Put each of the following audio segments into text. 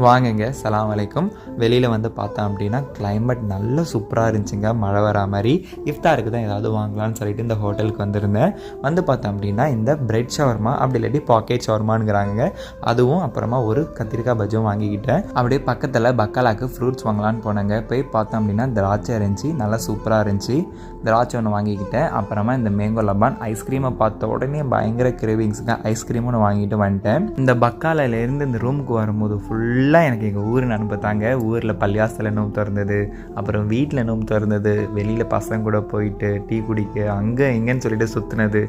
வாங்கங்க, சலாம் அலைக்கும். வெளியில் வந்து பார்த்தோம் அப்படின்னா கிளைமேட் நல்ல சூப்பராக இருந்துச்சுங்க. மழை வரா மாதிரி. இஃப்தாருக்கு தான் ஏதாவது வாங்கலான்னு சொல்லிட்டு இந்த ஹோட்டலுக்கு வந்திருந்தேன். வந்து பார்த்தோம் அப்படின்னா இந்த பிரெட் ஷவர்மா அப்படி இல்லாட்டி பாக்கெட் ஷவர்மானுங்கிறாங்க. அதுவும் அப்புறமா ஒரு கத்திரிக்காய் பஜ்ஜும் வாங்கிக்கிட்டேன். அப்படியே பக்கத்தில் பக்காலாக்கு ஃப்ரூட்ஸ் வாங்கலான்னு போனாங்க. போய் பார்த்தோம் அப்படின்னா திராட்சை இருந்துச்சு, நல்லா சூப்பராக இருந்துச்சு. திராட்சை ஒன்று வாங்கிக்கிட்டேன். அப்புறமா இந்த மேங்கோ லபான் ஐஸ்கிரீமை பார்த்த உடனே பயங்கர கிரேவிங்ஸுங்க. ஐஸ்கிரீம் ஒன்று வாங்கிட்டு வந்துட்டேன். இந்த பக்காலையிலேருந்து இந்த ரூமுக்கு வரும்போது ஃபுல்லாக எனக்கு எங்கள் ஊர் நினப்பத்தாங்க. ஊரில் பள்ளியாசத்தில் நோம்பு திறந்தது, அப்புறம் வீட்டில் நோம்பு திறந்தது, வெளியில் பசங்க கூட போயிட்டு டீ குடிக்க அங்கே இங்கேன்னு சொல்லிட்டு சுற்றுனது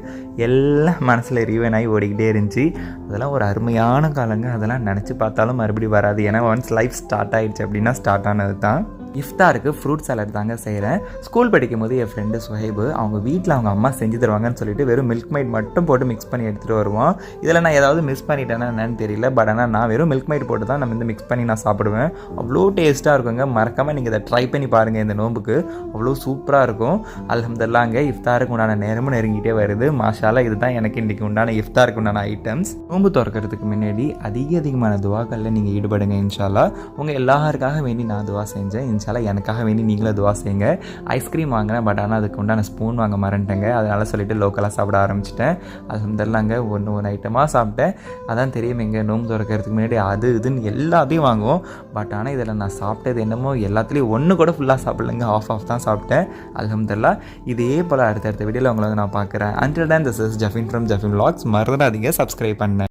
எல்லாம் மனசில் ரீவன் ஆகி ஓடிக்கிட்டே இருந்துச்சு. அதெல்லாம் ஒரு அருமையான காலங்க. அதெல்லாம் நினச்சி பார்த்தாலும் மறுபடியும் வராது. ஏன்னா ஒன்ஸ் லைஃப் ஸ்டார்ட் ஆகிடுச்சு அப்படின்னா ஸ்டார்ட் ஆனது தான். இஃப்தாருக்கு ஃப்ரூட் சாலட் தாங்க செய்கிறேன். ஸ்கூல் படிக்கும் போது என் ஃப்ரெண்டு சுஹைபு அவங்க வீட்டில் அவங்க அம்மா செஞ்சு தருவாங்கன்னு சொல்லிட்டு வெறும் மில்க் மைட் மட்டும் போட்டு மிக்ஸ் பண்ணி எடுத்துகிட்டு வருவோம். இதில் நான் ஏதாவது மிஸ் பண்ணிட்டேன்னா என்னன்னு தெரியல. பட் ஆனால் நான் வெறும் மில்க் மைட் போட்டு தான் நம்ம மிக்ஸ் பண்ணி நான் சாப்பிடுவேன். அவ்வளோ டேஸ்ட்டாக இருக்குங்க. மறக்காமல் நீங்கள் இதை ட்ரை பண்ணி பாருங்கள். இந்த நோம்புக்கு அவ்வளோ சூப்பராக இருக்கும். அல்ஹம்துலில்லாஹ்ங்க, இஃப்தாருக்கு உண்டான நேரமும் நெருங்கிட்டே வருது. மாஷால்லா, இதுதான் எனக்கு இன்றைக்கி உண்டான இஃப்தாருக்கு உண்டான ஐட்டம்ஸ். நோம்பு திறக்கிறதுக்கு முன்னாடி அதிகமான துவாக்களில் நீங்கள் ஈடுபடுங்க. இன்ஷால்லா உங்கள் எல்லாருக்காக வேண்டி நான் துவா செஞ்சேன். எனக்காக வேண்டி நீங்களும் துவா செய்யுங்க. ஐஸ்கிரீம் வாங்கினேன், பட் ஆனால் அதுக்கு உண்டான ஸ்பூன் வாங்க மறந்துட்டேங்க. அதனால் சொல்லிட்டு லோக்கலாக சாப்பிட ஆரம்பிச்சிட்டேன். அல்ஹம்துலில்லாஹ்ங்க, ஒன்று ஐட்டமாக சாப்பிட்டேன். அதான் தெரியும், எங்கள் நோம்பு திறக்கிறதுக்கு முன்னாடி அது இதுன்னு எல்லாத்தையும் வாங்குவோம். பட் ஆனால் இதில் நான் சாப்பிட்டது என்னமோ எல்லாத்துலேயும் ஒன்று கூட ஃபுல்லாக சாப்பிடலைங்க, ஆஃப் தான் சாப்பிட்டேன். அல்ஹம்துலில்லாஹ். இதே போல் அடுத்தடுத்த வீடியோவில் உங்களை வந்து நான் பார்க்குறேன். Until then, this is Jafin from Jafin vlogs. மறந்துடாதீங்க சப்ஸ்கிரைப் பண்ணேன்.